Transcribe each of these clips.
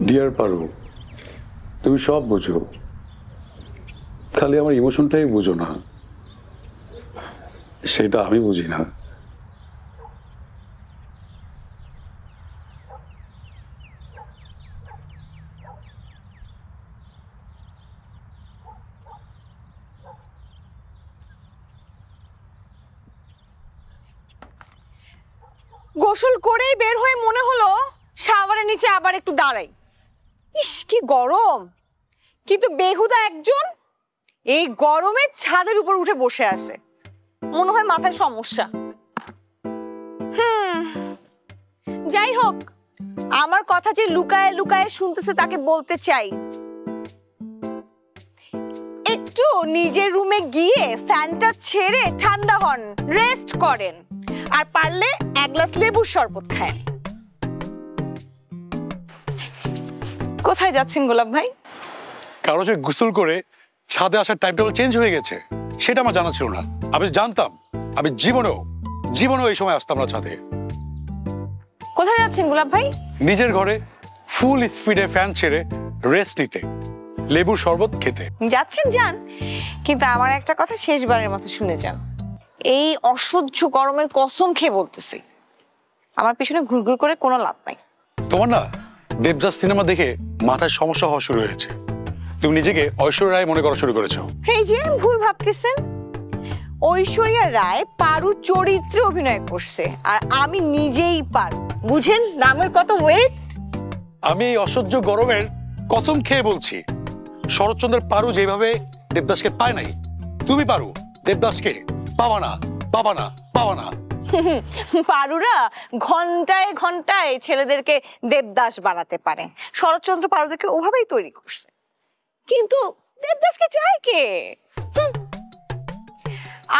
Deer পারো, তুমি সব বুঝো, খালি আমার ইমোশনটাই বুঝো না, সেটা আমি বুঝি না। গোসল করেই বের হয়ে মনে হলো শাওয়ারের নিচে আবার একটু দাঁড়াই। ইস কি গরম, কিন্তু বেহুদা একজন এই গরমে ছাদের উপর উঠে বসে আছে, মনে হয় মাথায় সমস্যা। যাই হোক, আমার কথা যে লুকায়ে লুকায়ে শুনতেছে তাকে বলতে চাই, একটু নিজের রুমে গিয়ে ফ্যানটা ছেড়ে ঠান্ডা হন, রেস্ট করেন, আর পারলে এক গ্লাস লেবুর শরবত খায়। কোথায় যাচ্ছেন গোলাপ ভাই? কারো যে গোসল করে ছাদে আসার টাইম টেবিল চেঞ্জ হয়ে গেছে সেটা আমার জানা ছিল না। আমি জানতাম আমি জীবনেও এই সময় আসতাম না ছাদে। কোথায় যাচ্ছেন গোলাপ ভাই? নিজের ঘরে ফুল স্পিডে ফ্যান ছেড়ে রেস্ট নিতে, লেবুর শরবত খেতে। যাচ্ছেন যান, কিন্তু আমার একটা কথা শেষবারের মতো শুনে যান। এই অসহ্য গরমের কসম খেয়ে বলতেছি, আমার পিছনে ঘুরঘুর করে কোনো লাভ নাই। তোমার না দেবদাস সিনেমা দেখে মাথায় সমস্যা হওয়া শুরু হয়েছে। তুমি নিজেকে ঐশ্বর্যা রায় মনে করা শুরু করেছো। এই যে ভুল ভাবতেছেন, ঐশ্বর্যা রায় পারু চরিত্রে অভিনয় করছে, আর আমি নিজেই পারু। বুঝেন নামের কত ওয়েট। আমি এই অসহ্য গরমের কসম খেয়ে বলছি, শরৎচন্দ্রের পারু যেভাবে দেবদাসকে পায় নাই, তুমি পারু দেবদাসকে পাবা না। পারুরা ঘন্টায় ঘন্টায় ছেলেদেরকে দেবদাস বানাতে পারে, শরৎচন্দ্র পারুদেরকে ওভাবেই তৈরি করছে, কিন্তু দেবদাসকে চায় কে?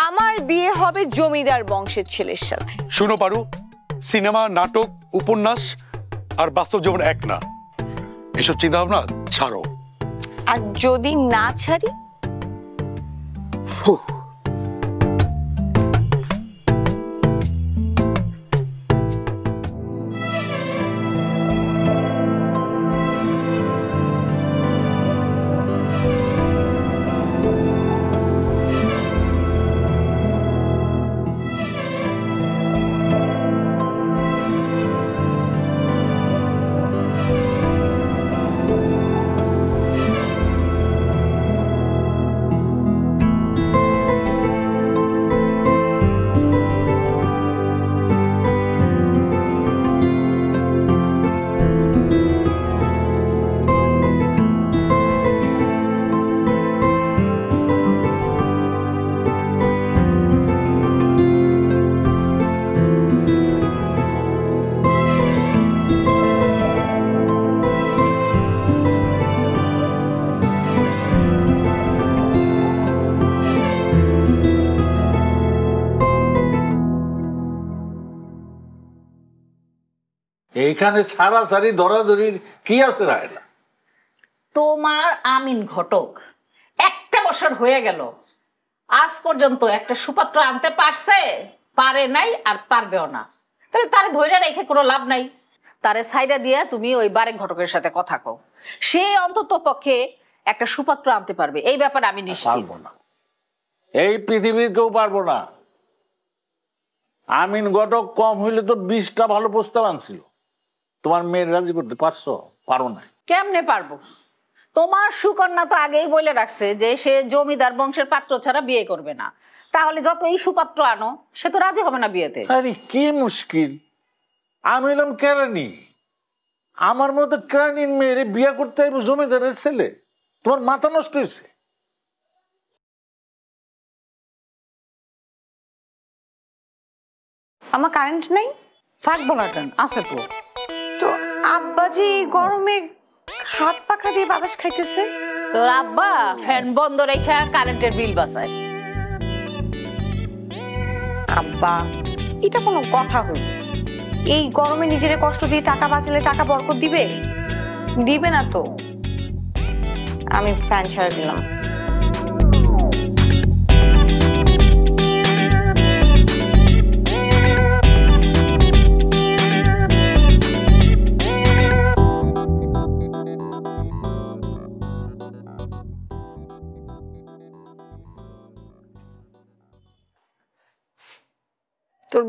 আমার বিয়ে হবে জমিদার বংশের ছেলের সাথে। শুনো পারু, সিনেমা, নাটক, উপন্যাস আর বাস্তব জীবন এক না, এসব চিন্তা ভাবনা ছাড়ো। আর যদি না ছাড়ি? এইখানে ছাড়াছাড়ি ধরাধরির কি আছে রায়লা? তোমার আমিন ঘটক একটা বছর হয়ে গেল, আজ পর্যন্ত একটা সুপাত্র আনতে পারে নাই আর পারবেও না। তাহলে তারে ধৈর্য রেখে কোনো লাভ নাই। তারে সাইডা দিয়ে তুমি ওই বারেক ঘটকের সাথে কথা কও, সে অন্তত পক্ষে একটা সুপাত্র আনতে পারবে, এই ব্যাপারে আমি নিশ্চিত। এই পৃথিবীর কেউ পারবো না। আমিন ঘটক কম হইলে তো 20টা ভালো প্রস্তাব আনছিল, তোমার মেয়ের রাজি করতে পারছো? পারো না। কেমনে পারবো? তোমার সুকন্যা তো আগেই বলে রাখছে যে সে জমিদার বংশের পাত্র ছাড়া বিয়ে করবে না, তাহলে যত এই সুপাত্র আনো সে তো রাজি হবে না বিয়েতে। আরে কি মুশকিল, আমি এলাম কেরানি, আমার মতো কেরানির মেয়েরে বিয়ে করতে আইব জমিদারের ছেলে? তোমার মাথা নষ্ট হয়েছে। আমার কারেন্ট নাই। থাকবো না কেন, আছে তো। তো আব্বাজি গরমে হাত পাখা দিয়ে বাতাস খাইতেছে। তোর আব্বা ফ্যান বন্ধ রেখে কারেন্টের বিল বাঁচায়। আব্বা, এটা কোনো কথা হইল? এই গরমে নিজের কষ্ট দিয়ে টাকা বাঁচালে টাকা বরকত দিবে? দিবে না তো। আমি ফ্যান ছেড়ে দিলাম।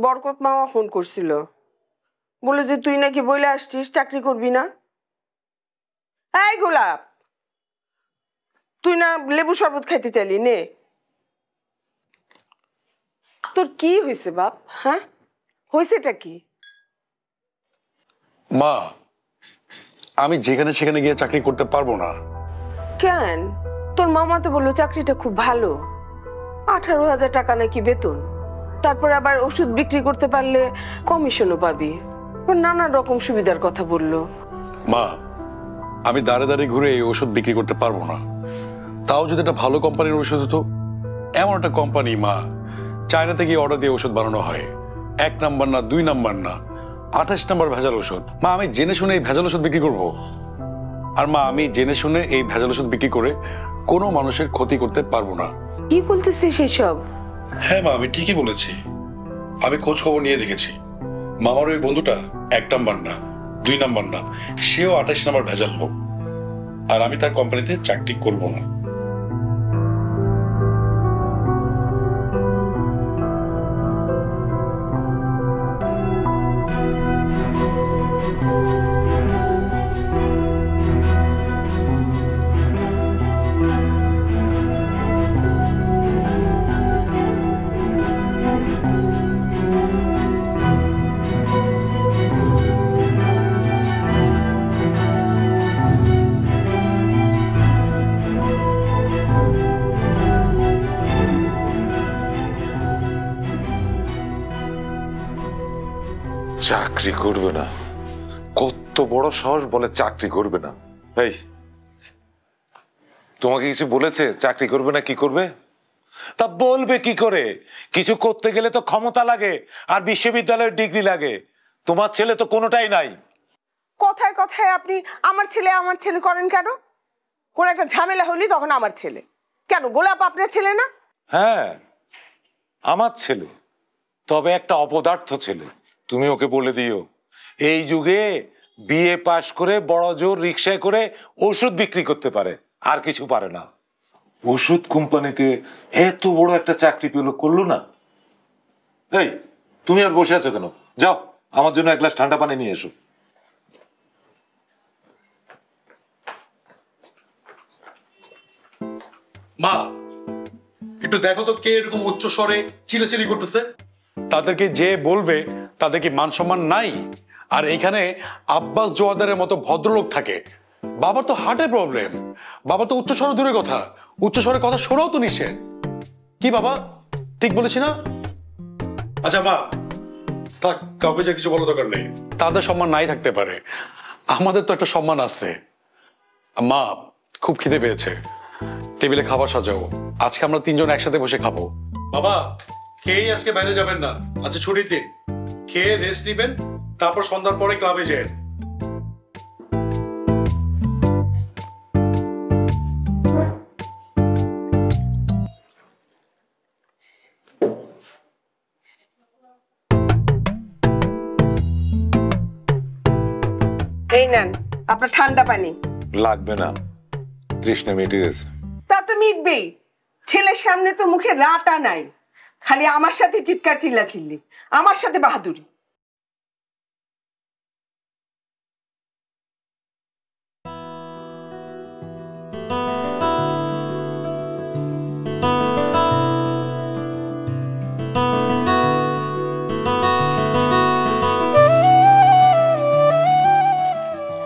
বরকত মামা ফোন করছিল, বলে যে তুই নাকি বলে আসছিস চাকরি করবি না। এই গোলাপ, তুই না লেবু শরবত খাইতে চাইলি নে। তোর কি হয়েছে বাপ? হ্যাঁ, হয়েছেটা কি? মা, আমি যেখানে সেখানে গিয়ে চাকরি করতে পারবো না। কেন? তোর মামা তো বললো চাকরিটা খুব ভালো, 18,000 টাকা নাকি বেতন, তারপর আবার ওষুধ বিক্রি করতে পারলে কমিশনও পাবি, নানা রকম সুবিধার কথা বললো। মা, আমি দাঁড়ে দাঁড়িয়ে ঘুরে এই ওষুধ বিক্রি করতে পারবো না। তাও যদি একটা ভালো কোম্পানির ওষুধ হতো। এমন একটা কোম্পানি মা, চায়না থেকে অর্ডার দিয়ে ওষুধ বানানো হয়, 1 নাম্বার না 2 নাম্বার না 28 নাম্বার ভেজাল ওষুধ। মা, আমি জেনে শুনে এই ভেজাল ওষুধ বিক্রি করবো? আর মা, আমি জেনে শুনে এই ভেজাল ওষুধ বিক্রি করে কোনো মানুষের ক্ষতি করতে পারবো না। কি বলতেছিস এসব? হ্যাঁ মা, আমি ঠিকই বলেছি। আমি খোঁজ খবর নিয়ে দেখেছি, মামার ওই বন্ধুটা 1 নাম্বার না 2 নাম্বার না, সেও 28 নাম্বার ভেজাল লোক। আর আমি তার কোম্পানিতে চাকরি করবো না। চাকরি করবে না? কত বড় সাহস বলে চাকরি করবে না? এই, তোমাকে কিছু বলেছে চাকরি করবে না? কি করবে? তা বলবে কি করে? কিছু করতে গেলে তো ক্ষমতা লাগে আর বিশ্ববিদ্যালয়ের ডিগ্রি লাগে। তোমার ছেলে তো কোনোটাই নাই। কথায় কথায় আপনি আমার ছেলে করেন কেন? কোন একটা ঝামেলা হলি তখন আমার ছেলে। কেন গোলাপ আপনার ছেলে না? হ্যাঁ, আমার ছেলে, তবে একটা অপদার্থ ছেলে। তুমি ওকে বলে দিও, এই যুগে বিএ পাশ করে বড় জোর রিক্সায় করে ওষুধ বিক্রি করতে পারে, আর কিছু পারে না। ওষুধ কোম্পানিতে এত বড় একটা চাকরি পেল, করলো না? এই, তুমি আর বসে আছো কেন? যাও, আমার জন্য 1 গ্লাস ঠান্ডা পানি নিয়ে এসো। মা, একটু দেখো তো কে এরকম উচ্চ স্বরে চিল্লাচিল্লি করতেছে। তাদেরকে যে বলবে তাদের কি মান সম্মান নাই? আর এখানে আব্বাস জোয়াদারের মতো ভদ্রলোক থাকে, বাবার তো হার্টের প্রবলেম, বাবা তো উচ্চ স্বরে দূরের কথা, উচ্চ স্বরে কথা শোনাও তো নিষেধ। কি বাবা, ঠিক বলেছি না? আচ্ছা মা, থাক, কাউকে যে কিছু বলার দরকার নেই। তাদের সম্মান নাই থাকতে পারে, আমাদের তো একটা সম্মান আছে। মা, খুব খিদে পেয়েছে, টেবিলে খাবার সাজাও, আজকে আমরা 3 জন একসাথে বসে খাবো। বাবা, খেয়েই আজকে বাইরে যাবেন না, আচ্ছা ছুটির দিন, খেয়ে রেস্ট নিবেন, তারপর সন্ধ্যার পরে ক্লাবে যান। এই নেন আপনার ঠান্ডা পানি। লাগবে না, তৃষ্ণা মিটে গেছে। তা তো মিটবেই, ছেলের সামনে তো মুখে রাটা নাই, খালি আমার সাথে চিৎকার চিল্লাচিল্লি, আমার সাথে বাহাদুরি।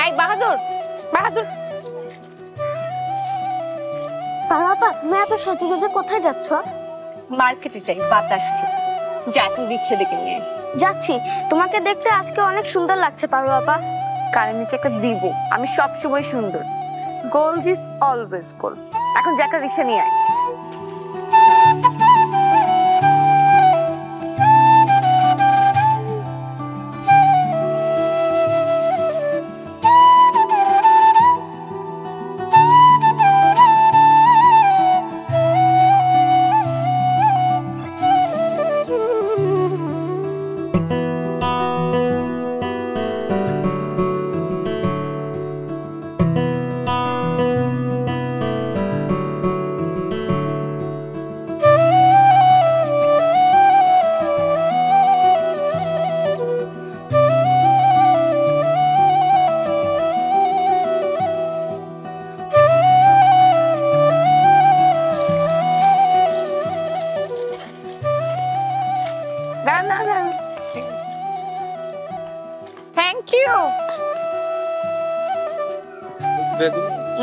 এই বাহাদুর, বাহাদুর, বাবা, তুমি এত সেজে গুজে কোথায় যাচ্ছ? মার্কেটে যাই বাতাস খেতে। যা, এখন রিক্সা ডেকে নিয়ে আয়। যাচ্ছি, তোমাকে দেখতে আজকে অনেক সুন্দর লাগছে পারো বাবা। কারণ নিচে একটা দিব, আমি সবসময় সুন্দর। Gold is always gold. এখন যা, একটা রিক্সা নিয়ে আয়।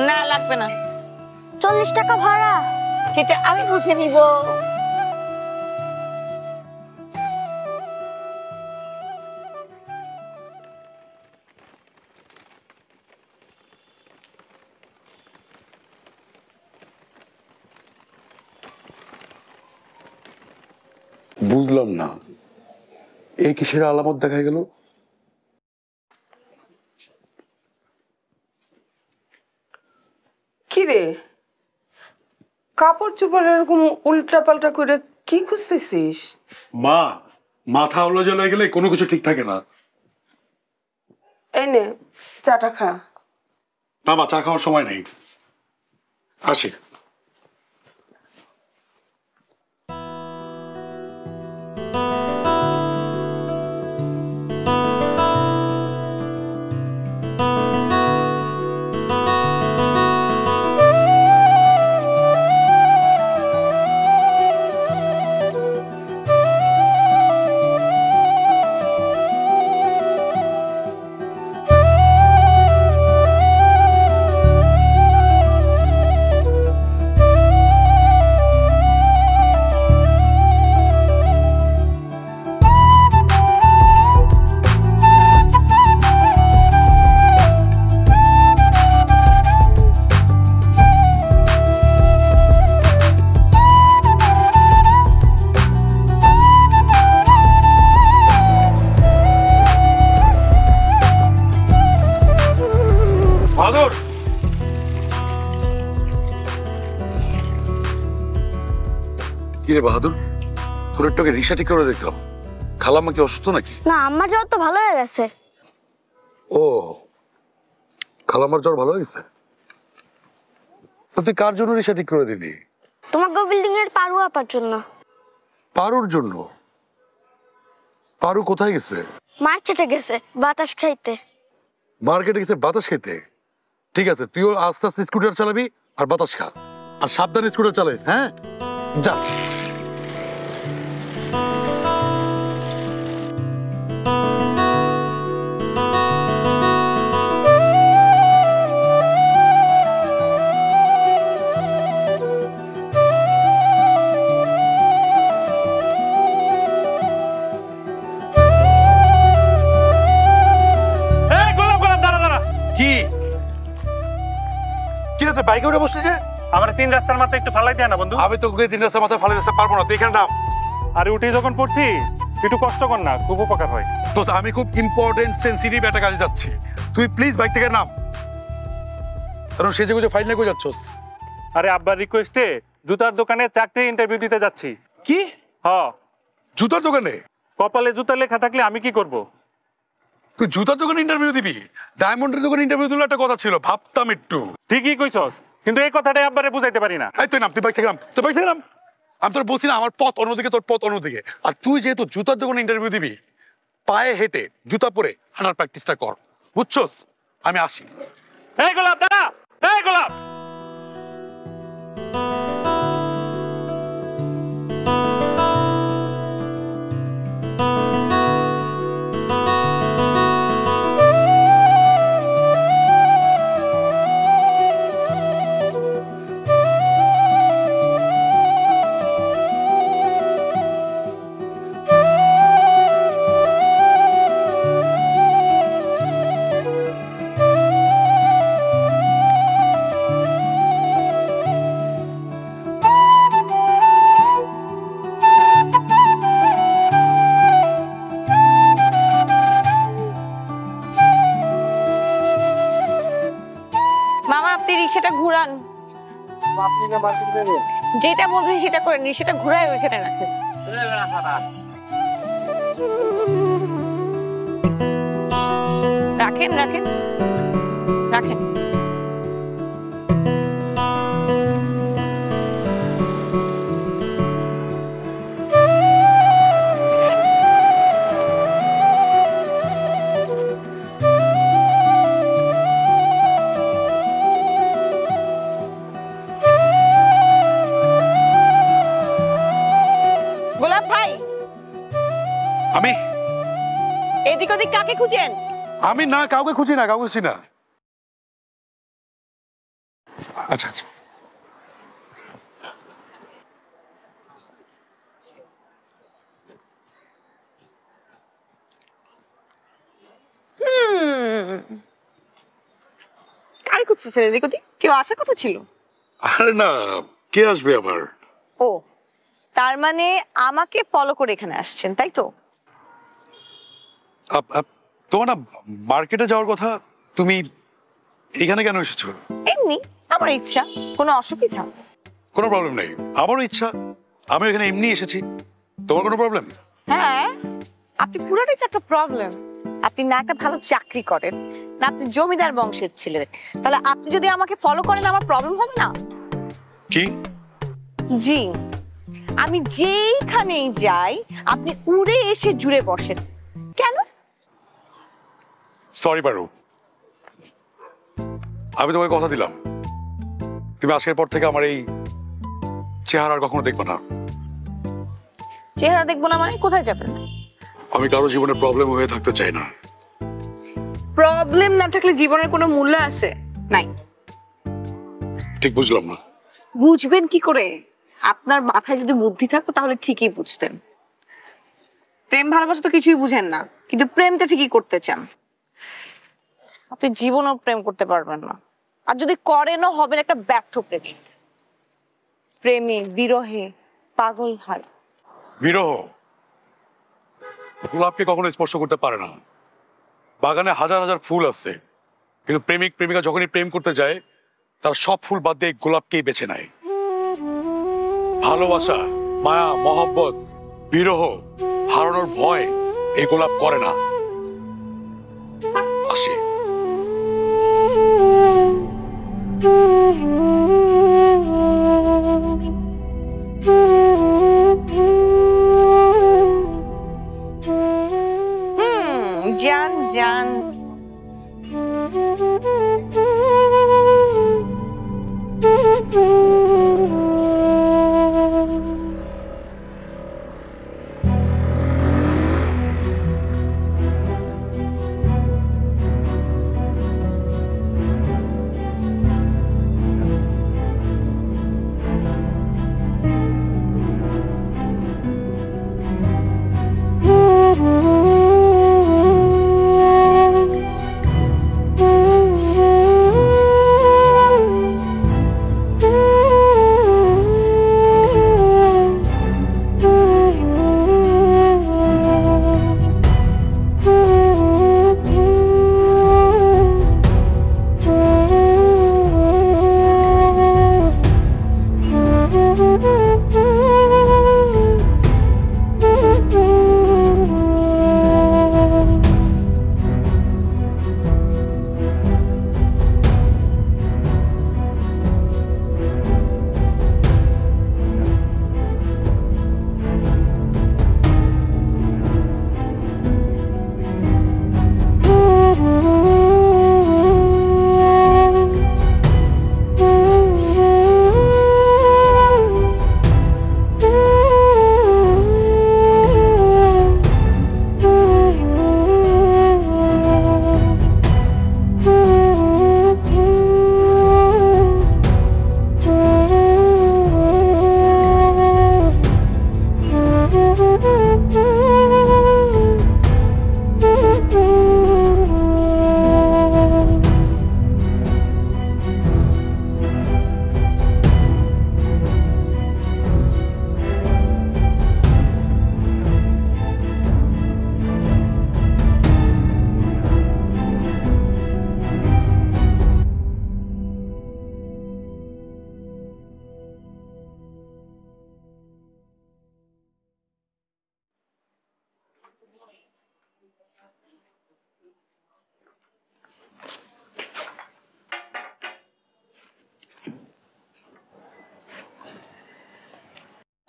না লাগবে না, 40 টাকা ভাড়া। সেটা আমি বুঝে নিব। বুঝলাম না, এই কিসের আলামত দেখা গেল? কিরে, কাপড় চোপড় এরকম উল্টা পাল্টা করে কি খুঁজতেছিস? মা, মাথা ওলজল হয়ে গেলে কোনো কিছু ঠিক থাকে না। এই নে চাটা খা। না মা, চা খাওয়ার সময় নেই, আসি। বাদর, কিরে বাহাদুর, তোর একটু রিক্সা ঠিক করে দেখলাম, খালাম্মা কি অসুস্থ নাকি? না, আমার জ্বর তো ভালো হয়ে গেছে। ও, খালাম্মার জ্বর ভালো হয়েছে? তো তুই কার জন্য রিক্সা ঠিক করে দিবি? তোমাকে বিল্ডিং এর পারু আপার জন্য। পারুর জন্য? পারু কোথায় গেছে? মার্কেটে গেছে বাতাস খাইতে। মার্কেটে গেছে বাতাস খেতে? ঠিক আছে, তুইও আস্তে আস্তে স্কুটার চালাবি আর বাতাস খা, আর সাবধানে স্কুটার চালাইস। হ্যাঁ, যা। কি কিরে, তুই বাইকে উঠে বসলি যে? আমার 3 রাস্তার মাথায় একটু ফালাই দেয় না বন্ধু? আমি তো 3 রাস্তার মাথায় ফালাই দিতে পারবো না, তুই এখানে নাম। আরে উঠে যখন পড়ছি একটু কষ্ট কর না, খুব উপকার হয়। তো আমি খুব ইম্পর্টেন্ট সেন্সিটিভ একটা কাজে যাচ্ছি, তুই প্লিজ বাইক থেকে নাম। কারণ সেজে গুজে ফাইল নিয়ে কই যাচ্ছস? আরে আব্বার রিকোয়েস্টে জুতার দোকানে চাকরির ইন্টারভিউ দিতে যাচ্ছি। কি? হ্যাঁ। জুতার দোকানে? কপালে জুতা লেখা থাকলে আমি কি করব? তুই জুতার দোকানে ইন্টারভিউ দিবি? ডায়মন্ডের দোকানে ইন্টারভিউ দিলে একটা কথা ছিল, ভাবতাম একটু। ঠিকই কইছস, কিন্তু এই কথাটাই আব্বারে বুঝাইতে পারি না। এই তুই নাম, তুই বাইক থেকে নাম, তুই বাইক থেকে নাম। আমি তোর বলছি না, আমার পথ অন্যদিকে, তোর পথ অন্যদিকে। আর তুই যেহেতু জুতার দোকানে ইন্টারভিউ দিবি, পায়ে হেঁটে জুতা পরে হাঁটার প্র্যাকটিসটা কর, বুঝছস? আমি আসি। এই গোলাপ দাঁড়া, এই গোলাপ। মামা, আপনি রিক্সাটা ঘুরান। যেটা বলতেছি সেটা করেন, রিক্সাটা ঘুরায় ওইখানে রাখেন। রাখেন রাখেন রাখেন। গোলাপ ভাই, আমি এদিক ওদিক কাকে খুঁজেন? আমি না, কাউকে খুঁজি না, কাউকে খুঁজি না। আচ্ছা আচ্ছা। কারে করতেছেন এদিক ওদিক? কেউ আসার কথা ছিল? আরে না, কে আসবে আবার? ও, তার মানে আমাকে ফলো করে এখানে আসছেন, তাই তো? তোমার না মার্কেটে যাওয়ার কথা, তুমি এখানে কেন এসেছো? এমনি আমার ইচ্ছা, কোনো অসুবিধা? কোনো প্রবলেম নেই, আমারও ইচ্ছা, আমি এখানে এমনি এসেছি। তোমার কোনো প্রবলেম? হ্যাঁ, আপনি পুরাটাই তো একটা প্রবলেম। আপনি না একটা ভালো চাকরি করেন, না আপনি জমিদার বংশের ছেলে। তাহলে আপনি যদি আমাকে ফলো করেন আমার প্রবলেম হবে না? কি? জি, আমি যেইখানেই যাই আপনি উড়ে এসে জুড়ে বসেন কেন? সরি পারু, আমি তোমাকে কথা দিলাম, তুমি আজকের পর থেকে আমার এই চেহারা আর কখনো দেখবে না। চেহারা দেখবো না মানে কোথায় যাবেন? আমি কারো জীবনে প্রবলেম হয়ে থাকতে চাই না। প্রবলেম না থাকলে জীবনের কোনো মূল্য আছে? নাই। ঠিক বুঝলাম না। বুঝবেন কি করে? আপনার মাথায় যদি বুদ্ধি থাকতো তাহলে ঠিকই বুঝতেন। প্রেম ভালোবাসা তো কিছুই বুঝেন না, কিন্তু প্রেমটা ঠিকই করতে চান। আপনি জীবনেও প্রেম করতে পারবেন না, আর যদি করেনও হবেন একটা ব্যর্থ প্রেমিক। প্রেমে বিরহে পাগল হয়। বিরহ গোলাপকে কখনো স্পর্শ করতে পারে না। বাগানে হাজার হাজার ফুল আছে, কিন্তু প্রেমিক প্রেমিকা যখনই প্রেম করতে যায় তারা সব ফুল বাদ দিয়ে গোলাপকেই বেছে নেয়। ভালোবাসা, মায়া, মহব্বত, বিরহ, হারানোর ভয় এই গোলাপ করে না। আসে জান জান।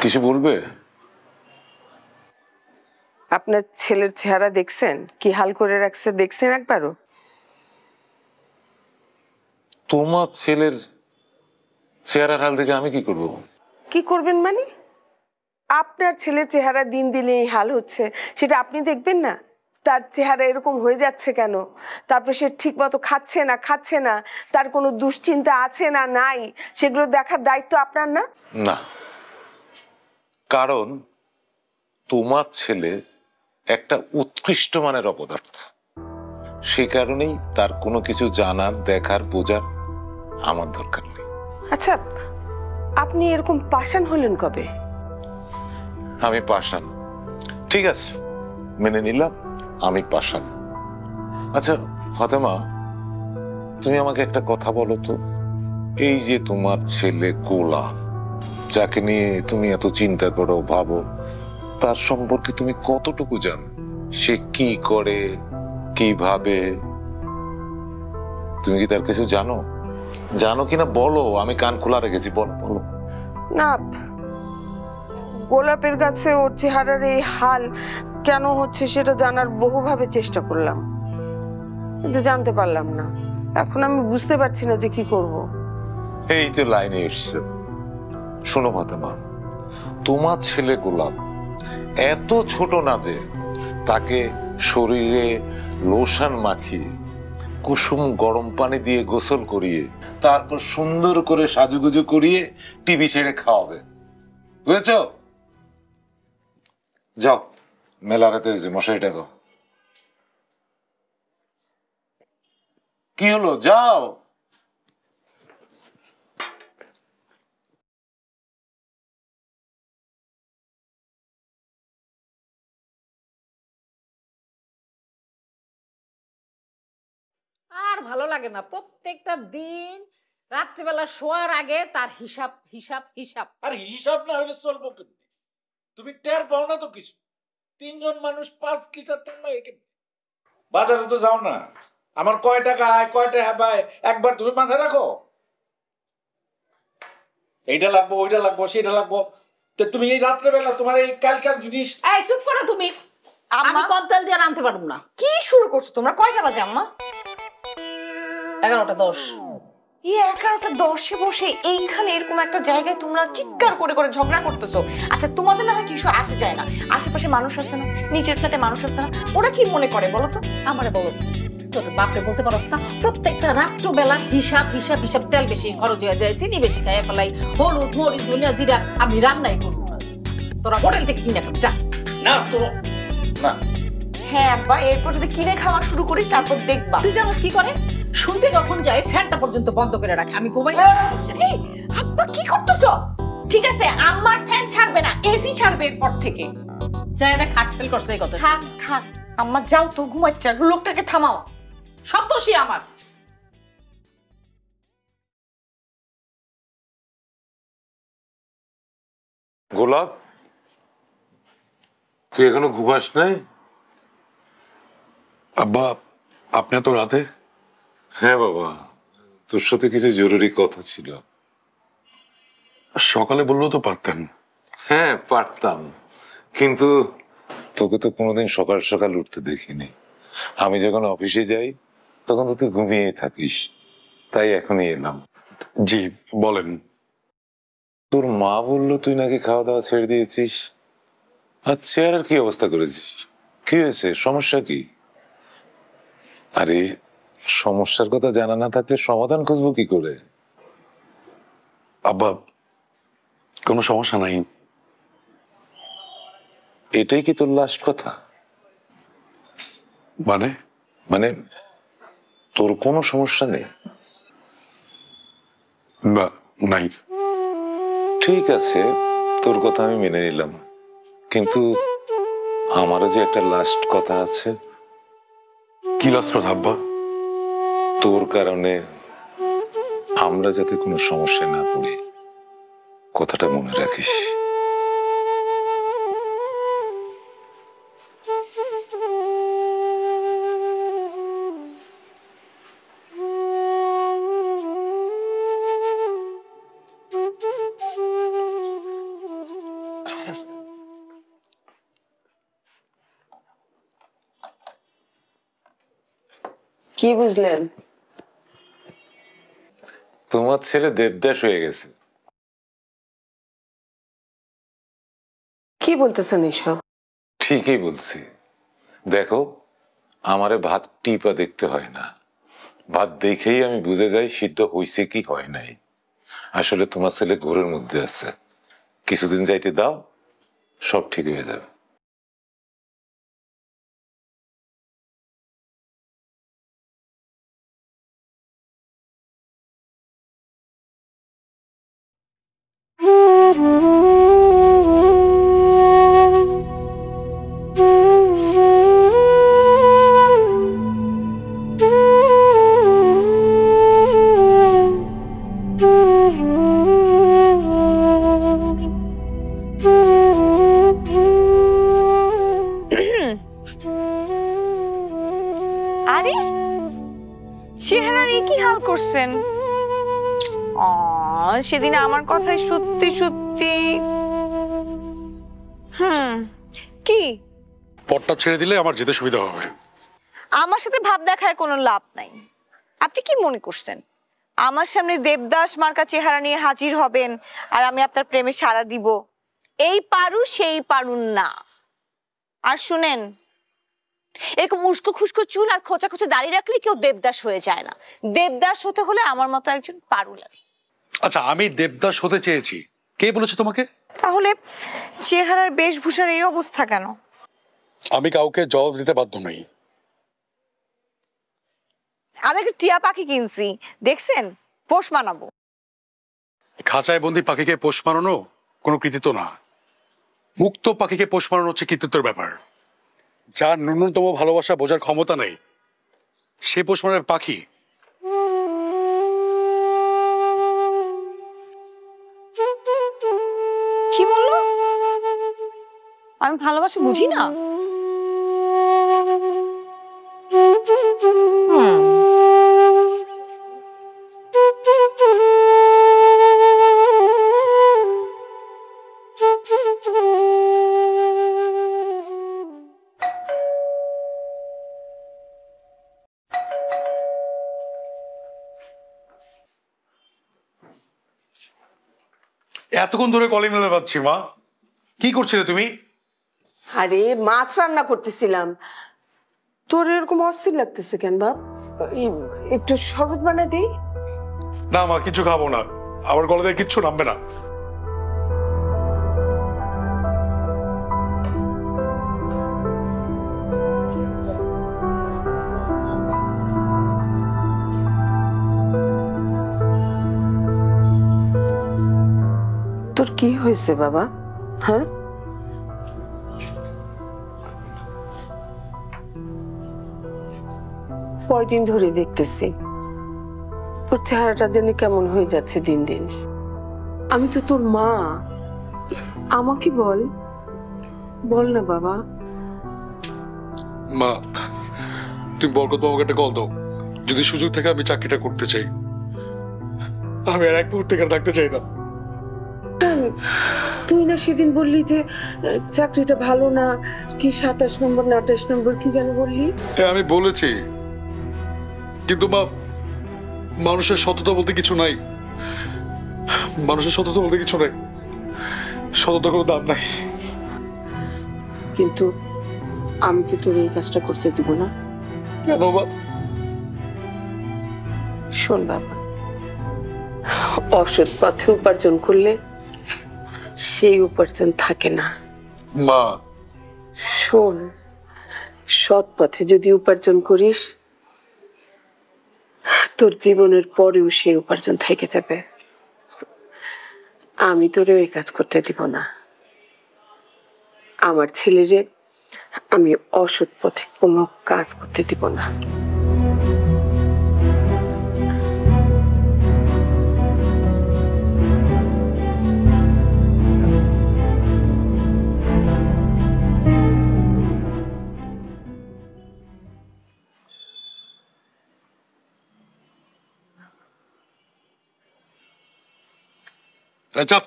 কিছু বলবে? আপনার ছেলের চেহারা দেখছেন কি হাল করে রাখছে? দেখছেন একবারও? তোমার ছেলের চেহারার হাল দেখে আমি কি করব? কি করবেন মানে? আপনার ছেলের চেহারা দিন দিন এই হাল হচ্ছে, সেটা আপনি দেখবেন না? তার চেহারা এরকম হয়ে যাচ্ছে কেন, তারপর সে ঠিক মতো খাচ্ছে না, তার কোনো দুশ্চিন্তা আছে না নাই, সেগুলো দেখার দায়িত্ব আপনার না? না, কারণ তোমার ছেলে একটা উৎকৃষ্ট মানের অপদার্থ, সে কারণেই তার কোনো কিছু জানার, দেখার, বোঝার আমার দরকার নেই। আচ্ছা, আপনি এরকম পাষাণ হলেন কবে? আমি পাষাণ, ঠিক আছে, মেনে নিলাম আমি পাষাণ। আচ্ছা ফাতেমা, তুমি আমাকে একটা কথা বলো তো, এই যে তোমার ছেলে গোলাপ, যাকে নিয়ে তুমি এত চিন্তা করো, ভাবো, তার সম্পর্কে তুমি কতটুকু জানো? সে কি করে, কিভাবে, তুমি কি তার কিছু জানো? জানো কিনা বলো, আমি কান খোলা রেখেছি, বলো বলো। না, গোলাপের কাছে ওর চেহারার এই হাল কেন হচ্ছে সেটা জানার বহুভাবে চেষ্টা করলাম, কিন্তু জানতে পারলাম না। এখন আমি বুঝতে পারছি না যে কি করব। এই তো লাইনে এসছে। শোনো ফাতেমা, তোমার ছেলে গোলাপ এত ছোট না যে তাকে শরীরে লোশন মাখিয়ে, কুসুম গরম পানি দিয়ে গোসল করিয়ে, তারপর সুন্দর করে সাজুগুজু করিয়ে টিভি ছেড়ে খাওয়াবে, বুঝেছ? যাও, মেলা রাতে হয়েছে, মশারিটা দাও। কি হলো, যাও। আর ভালো লাগে না, প্রত্যেকটা দিন রাত্রিবেলা শোয়ার আগে তার হিসাব হিসাব হিসাব। আর হিসাব না হলে চলবো কেমনি? তুমি টের পাও না তো কিছু? 3 জন মানুষ 5 লিটার তেল লাগে কেমনি? বাজারে তো যাও না, আমার কয় টাকা আয়, কয় টাকা ব্যয় একবার তুমি মাথায় রাখো? এইটা লাগবো, ওইটা লাগবো, সেটা লাগবো, তো তুমি এই রাত্রেবেলা তোমার এই কালকার জিনিস। এই চুপ করো তুমি। আমি কম তেল দিয়ে রাঁধতে পারবো না। কি শুরু করছো তোমরা? কয়টা বাজে আম্মা? 11:10। এই 11:10 বসে এইখানে এরকম একটা জায়গায় তোমরা চিৎকার করে করে ঝগড়া করতেছো। আচ্ছা, তোমাদের না হয় কিছু আসে যায় না, আশেপাশে মানুষ আছে না, নিচের ফ্ল্যাটে মানুষ আছে না, ওরা কি মনে করে বলো তো? আমারে বলছ, তোর বাপরে বলতে পারস না? প্রত্যেকটা রাত্রবেলা হিসাব হিসাব হিসাব, তেল বেশি খরচ হয়ে যায়, চিনি বেশি খাইয়ে ফেলাই, হলুদ মরিচ ধনিয়া জিরা আমি রান্নাই করবো না, তোরা হোটেল থেকে কিনে খাবি যা। না তো, না। হ্যাঁ আব্বা, এরপর যদি কিনে খাওয়া শুরু করি তারপর দেখবা। তুই জানিস কি করে? শুনতে যখন যায় ফ্যানটা পর্যন্ত বন্ধ করে রাখে, আমি ঘুমাই। এই, আব্বা কি করতেছো? ঠিক আছে, আমার ফ্যান ছাড়বে না, এসি ছাড়বে এরপর থেকে। যায় না, খাট ফেল করছে এই কথা। থাক থাক আম্মা, যাও তো ঘুমাচ্ছে, লোকটাকে থামাও। সব দোষই আমার। গোলাপ, তুই এখনো ঘুমাস নাই? আব্বা, আপনি তো রাতে? হ্যাঁ বাবা, তোর সাথে কিছু জরুরি কথা ছিল। সকালে বললেও তো পারতেন। হ্যাঁ পারতাম, কিন্তু তোকে তো কোনোদিন সকাল সকাল উঠতে দেখিনি। আমি যখন অফিসে যাই তখন তো তুই ঘুমিয়ে থাকিস, তাই এখনই এলাম। জি বলেন। তোর মা বললো তুই নাকি খাওয়া দাওয়া ছেড়ে দিয়েছিস। আর চেহারার কি অবস্থা করেছিস? কি হয়েছে, সমস্যা কি? আরে সমস্যার কথা জানা না থাকলে সমাধান খুঁজবো কি করে? আব্বা, কোনো সমস্যা নাই। এটাই কি তোর লাস্ট কথা? মানে? মানে তোর কোনো সমস্যা নেই? বা নাই। ঠিক আছে, তোর কথা আমি মেনে নিলাম, কিন্তু আমারও যে একটা লাস্ট কথা আছে। কি লাস্ট কথা আব্বা? তোর কারণে আমরা যাতে কোনো সমস্যায় না পড়ি, কথাটা মনে রাখিস। কি বুঝলেন? তোমার ছেলে দেবদাস হয়ে গেছে। কি বলতেছেন এইসব? ঠিকই বলছি। দেখো, আমারে ভাত টিপা দেখতে হয় না, ভাত দেখেই আমি বুঝে যাই সিদ্ধ হইছে কি হয় নাই। আসলে তোমার ছেলে ঘোরের মধ্যে আছে, কিছুদিন যাইতে দাও, সব ঠিক হয়ে যাবে। আরে চেহারার এই কি হাল করছেন? সেদিন আমার কথাই সত্যি সত্যি কি পটটা ছেড়ে দিলে আমার যেতে সুবিধা হবে। আমার সাথে ভাব দেখায় কোনো লাভ নাই। আপনি কি মনে করছেন আমার সামনে দেবদাস মার্কা চেহারা নিয়ে হাজির হবেন আর আমি আপনার প্রেমে সাড়া দিব? এই পারু সেই পারু না। আর শুনেন, এরকম উস্কো খুস্কো চুল আর খোঁচা খোঁচা দাঁড়িয়ে রাখলে কেউ দেবদাস হয়ে যায় না। দেবদাস হতে হলে আমার মতো একজন পারু লাগে। আচ্ছা, আমি দেবদাস হতে চেয়েছি, কে বলেছে তোমাকে? তাহলে চেহারার বেশভূষার এই অবস্থা কেন? আমি কাউকে জবাব দিতে বাধ্য নই। আমি একটা টিয়া পাখি কিনছি, দেখছেন? পোষ মানাবো। খাঁচায় বন্দি পাখিকে পোষ মানানো কোনো কৃতিত্ব না, মুক্ত পাখিকে পোষ মানানো হচ্ছে কৃতিত্বের ব্যাপার। যার ন্যূনতম ভালোবাসা বোঝার ক্ষমতা নেই সে পোষ মানার পাখি। কি বললো? আমি ভালোবাসা বুঝি না? এতক্ষণ ধরে কলিং বেল বাজছি। মা, কি করছিলে তুমি? আরে মাছ রান্না করতেছিলাম। তোর এরকম অস্থির লাগতেছে কেন বাপ? একটু শরবত বানাই দিই? না মা, কিছু খাবো না, আমার গলা থেকে কিচ্ছু নামবে না। তোর কি হয়েছে বাবা? হ্যাঁ, কয়দিন ধরে দেখতেছি তোর চেহারাটা যেন কেমন হয়ে যাচ্ছে দিন দিন। আমি তো তোর মা, আমাকে বল, বল না বাবা। মা, তুমি বরকত বাবুকে একটা কল দাও, যদি সুযোগ থাকে আমি চাকরিটা করতে চাই। আমি আর এক মুহূর্তে এখানে থাকতে চাই না। তুই না সেদিন বললি যে চাকরিটা ভালো না, কি 27 নম্বর না 28 নম্বর কি যেন বললি? হ্যাঁ আমি বলেছি, কিন্তু মা মানুষের সততা বলতে কিছু নাই। মানুষের সততা বলতে কিছু নাই, সততা কোনো দাম নাই। কিন্তু আমি তো তোর এই কাজটা করতে দিব না। কেন বাবা? শোন বাবা, অসৎ পথে উপার্জন করলে সেই উপার্জন থাকে না। মা শোন, সৎ পথে যদি উপার্জন করিস তোর জীবনের পরেও সেই উপার্জন থেকে যাবে। আমি তোরে ওই কাজ করতে দিব না। আমার ছেলেরে আমি অসৎ পথে কোনো কাজ করতে দিব না। চাপ।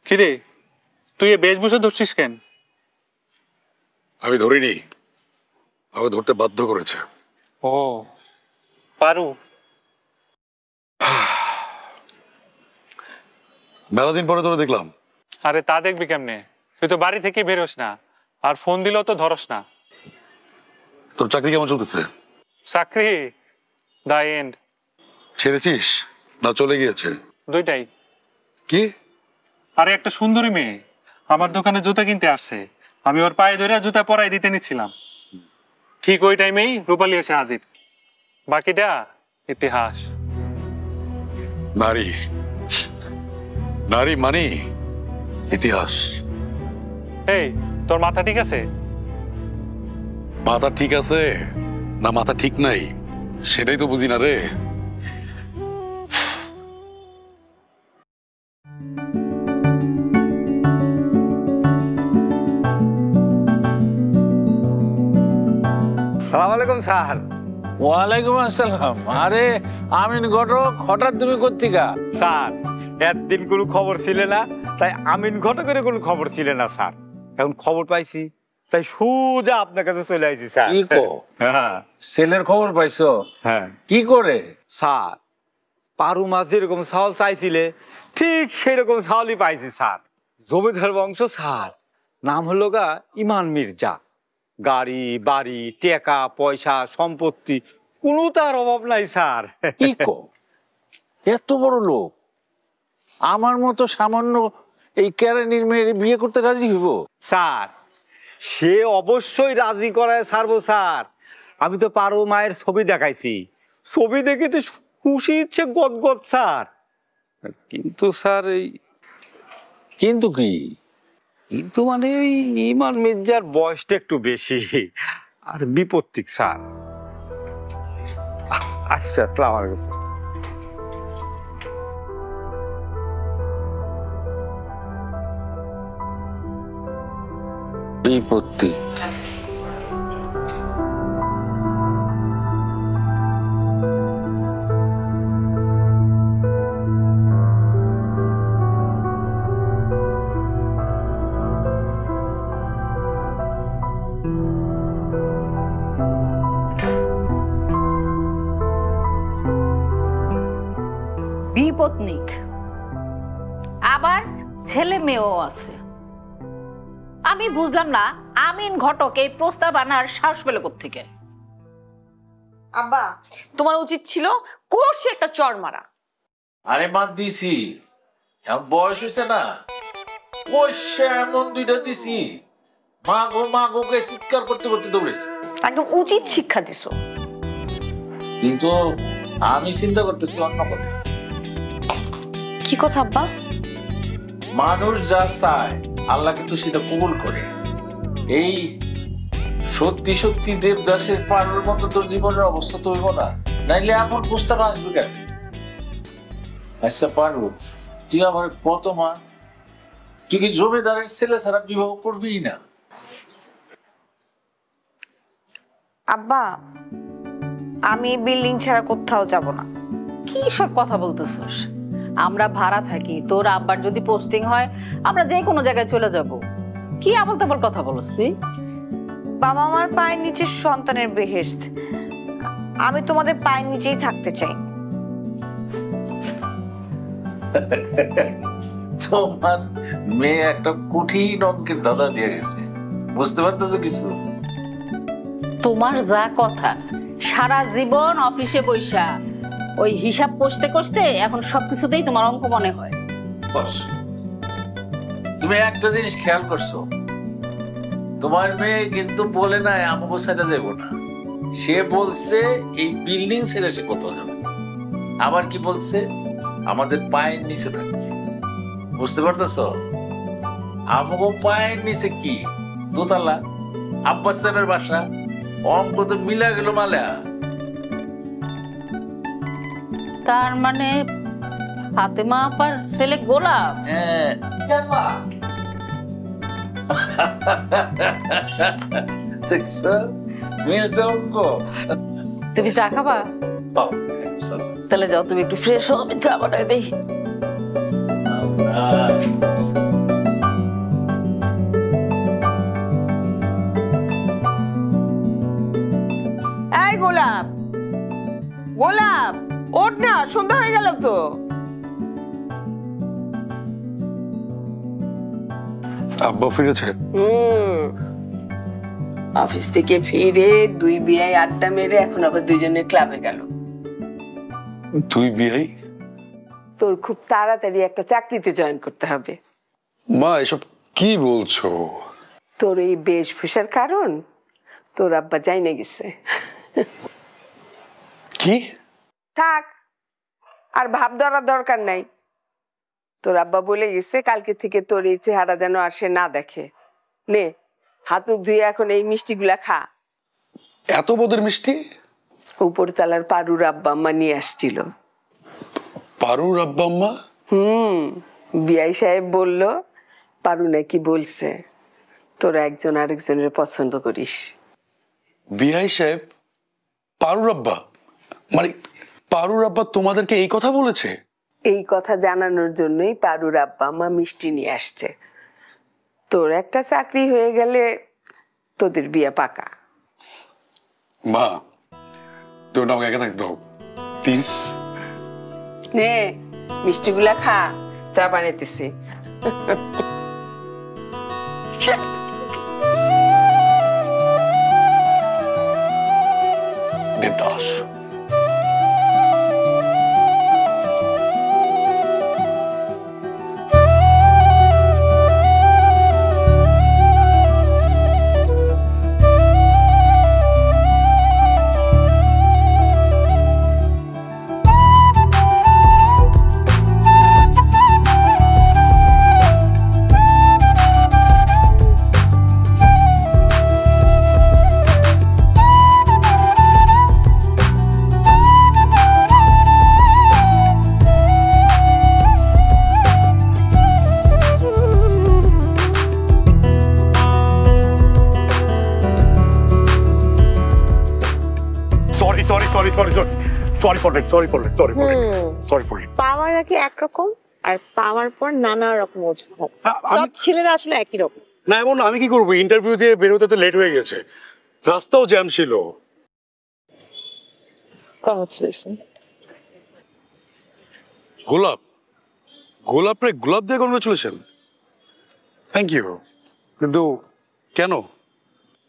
কিরে, তুই এ বেশভূষা ধরছিস কেন? আমি ধরিনি, আমাকে ধরতে বাধ্য করেছে। ও পারু, মেলা দিন পরে তোরা দেখলাম, আরে তা দেখবি কেমনে? তুই তো বাড়ি থেকে বেরোস না, আর ফোন দিলেও তো ধরস না। তোর চাকরি কেমন চলতেছে? চাকরি দা এন্ড। ছেড়েছিস না চলে গিয়েছে? দুইটাই। কি? আরে একটা সুন্দরী মেয়ে আমার দোকানে জুতা কিনতে আসছে, আমি ওর পায়ে ধরে জুতা পরাই দিতে নিচ্ছিলাম, ঠিক ওই টাইমেই রূপালী এসে হাজির। বাকিটা ইতিহাস। নারী, নারী মানে ইতিহাস। এই তোর মাথা ঠিক আছে? মাথা ঠিক আছে না মাথা ঠিক নাই সেটাই তো বুঝি না রে। সালাম আলাইকুম স্যার। ওয়ালাইকুম আসসালাম। আরে আমিন ঘটক, হঠাৎ তুমি কোত্থেকা? স্যার একদিন কোনো খবর ছিল না, তাই আমিন ঘটকের কোনো খবর ছিল না স্যার। এখন খবর পাইছি তাই সোজা আপনার কাছে চলে আইছি স্যার। কি কো? হ্যাঁ ছেলের খবর পাইছো? হ্যাঁ। কি করে? স্যার পারু মাছ যেরকম চাউল চাইছিলে ঠিক সেরকম চাউলই পাইছি স্যার। জমিদার বংশ স্যার, নাম হলো গা ইমান মির্জা। গাড়ি বাড়ি টাকা পয়সা সম্পত্তি কোনো তার অভাব নাই স্যার। কি কো? এত বড় লোক? আমার মতো সামান্য এই কেরানির মেয়ের বিয়ে করতে রাজি হইব? স্যার সে অবশ্যই রাজি করায় ছাড়বো স্যার। আমি তো পারো মায়ের ছবি দেখাইছি, ছবি দেখে তো খুশি ইচ্ছে গদগদ স্যার। কিন্তু স্যার এই কিন্তু কি? কিন্তু মানে ওই ইমান মির্জার বয়সটা একটু বেশি আর বিপত্তিক স্যার। আচ্ছা আমার কাছে বিপত্তি? বিপত্নিক, আবার ছেলে মেয়েও আছে। আমি বুঝলাম না আমিন ঘটক এই প্রস্তাব আনার সাহস পেল কোত্থেকে? আব্বা তোমার উচিত ছিল কোর্সে একটা চড় মারা। আরে বাদ দিছি, এখন বয়স হয়েছে না। কইছে এমন দুইটা দিছি, মা গো কে চিৎকার করতে করতে দৌড়েছে। একদম উচিত শিক্ষা দিছো। কিন্তু আমি চিন্তা করতেছি অন্য কথা। কি কথা আব্বা? মানুষ যা চায় আল্লাহ কিন্তু সেটা কবুল করে। এই সত্যি সত্যি দেবদাসের পারুর মতো তোর জীবনের অবস্থা তো হইব না, নাইলে এমন প্রস্তাব আসবে কেন? আচ্ছা পারু, তুই আমার কত মা, তুই কি জমিদারের ছেলে ছাড়া বিবাহ করবি না? আব্বা আমি বিল্ডিং ছাড়া কোথাও যাব না। কি সব কথা বলতেছস? আমরা ভাড়া থাকি, তোর আব্বার যদি পোস্টিং হয় আমরা যে কোনো জায়গায় চলে যাব। কি আবল তাবল কথা বলস তুই? বাবা আমার পায়ের নিচে সন্তানের বেহেশত, আমি তোমাদের পায়ের নিচেই থাকতে চাই। তোমার মেয়ে একটা কঠিন অঙ্কের দাদা দিয়ে গেছে, বুঝতে পারতেছো কিছু? তোমার যা কথা, সারা জীবন অফিসে বইসা ওই হিসাব কষতে কষতে এখন সবকিছুতেই তোমার অঙ্ক মনে হয়। তুমি একটা জিনিস খেয়াল করছো, তোমার মেয়ে কিন্তু বলে নাই আমাকে ছেড়ে যাবো না। সে বলছে এই বিল্ডিং ছেড়ে সে কোথাও যাবে। আবার কি বলছে? আমাদের পায়ের নিচে থাকবে। বুঝতে পারতেছো? আমাকে পায়ের নিচে কি দোতলা, আব্বাস সাহেবের বাসা, অঙ্ক তো মিলা গেল মালা। তার মানে ফাতেমা আপার ছেলে গোলাপ? হ্যাঁ। দেখছো মিলছে অঙ্ক। তুমি চা খাবা? তাহলে যাও তুমি একটু ফ্রেশ হও, আমি চা বানাই দেই। এই গোলাপ, গোলাপ ওঠ না, সন্ধ্যা হয়ে গেল তো। আব্বা ফিরেছে? অফিস থেকে ফিরে দুই বিয়াই আড্ডা মেরে এখন আবার দুইজনের ক্লাবে গেল। তুই বিয়াই? তোর খুব তাড়াতাড়ি একটা চাকরিতে জয়েন করতে হবে। মা এসব কি বলছো? তোর এই বেশভূষার কারণ তোর আব্বা জাইনা গেছে। কি? থাক, আর ভাব ধরার দরকার নাই। তোর আব্বা বলে গেছে কালকে থেকে তোর এই চেহারা যেন আর সে না দেখে। নে হাত মুখ ধুয়ে এখন এই মিষ্টিগুলা খা। এত বদের মিষ্টি? উপরতলার পারুর আব্বা আম্মা নিয়ে আসছিল। পারুর আব্বা আম্মা? বিআই সাহেব বলল পারু নাকি বলছে তোরা একজন আরেকজনের পছন্দ করিস। বিআই সাহেব পারুর আব্বা? মানে পারুর আব্বা তোমাদেরকে এই কথা বলেছে? এই কথা জানানোর জন্যই পারুর আব্বা আম্মা মিষ্টি নিয়ে আসছে। তোর একটা চাকরি হয়ে গেলে তোদের বিয়ে পাকা। মা তুমি আমাকে একা থাকতে দাও প্লিজ। নে মিষ্টিগুলা খা, চা বানাইতেছি। দেবদাস পাওয়ার আগে একরকম আর পাওয়ার পর নানা রকম অজুহাত। সব ছেলেরা আসলে একই রকম না। এমন আমি কি করবো? ইন্টারভিউ দিয়ে বেরোতে তো লেট হয়ে গেছে, রাস্তাও জ্যাম ছিল। গোলাপ? গোলাপ রে, গোলাপ দিয়ে কংগ্রেচুলেশন। Thank you. কিন্তু কেন?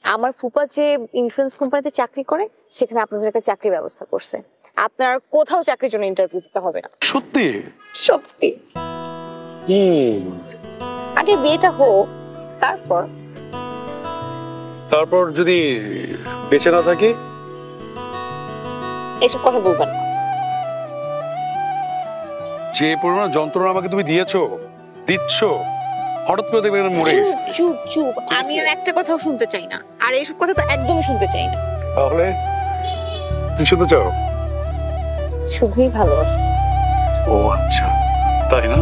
আমার ফুপা যে ইন্স্যুরেন্স কোম্পানিতে চাকরি করে সেখানে আপনাদের একটা চাকরির ব্যবস্থা করছে। আপনার কোথাও চাকরির জন্য ইন্টারভিউ দিতে হবে না। সত্যি? সত্যি। আগে বিয়েটা হোক, তারপর যদি বেঁচে না থাকি? এসব কথা বলবেন না। যে পরিমাণ যন্ত্রণা আমাকে তুমি দিচ্ছ, হঠাৎ করে দেখবে মরে গেছি। চুপ চুপ, আমি আর একটা কথাও শুনতে চাই না, আর এইসব কথা তো একদমই শুনতে চাই না। তাহলে কি শুনতে চাও? শুধুই ভালোবাসা। ও আচ্ছা, তাই না?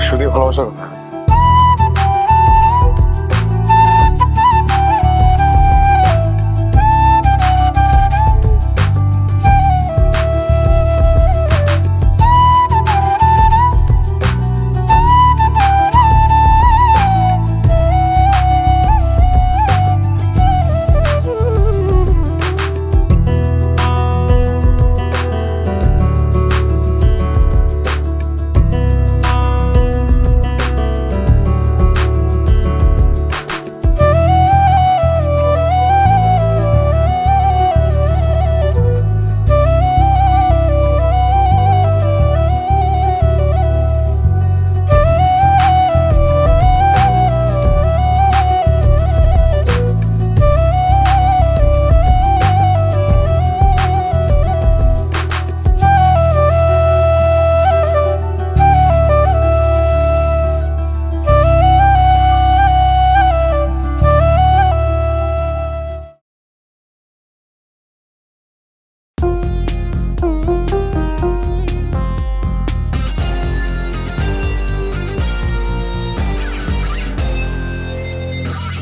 শুধুই ভালোবাসার কথা।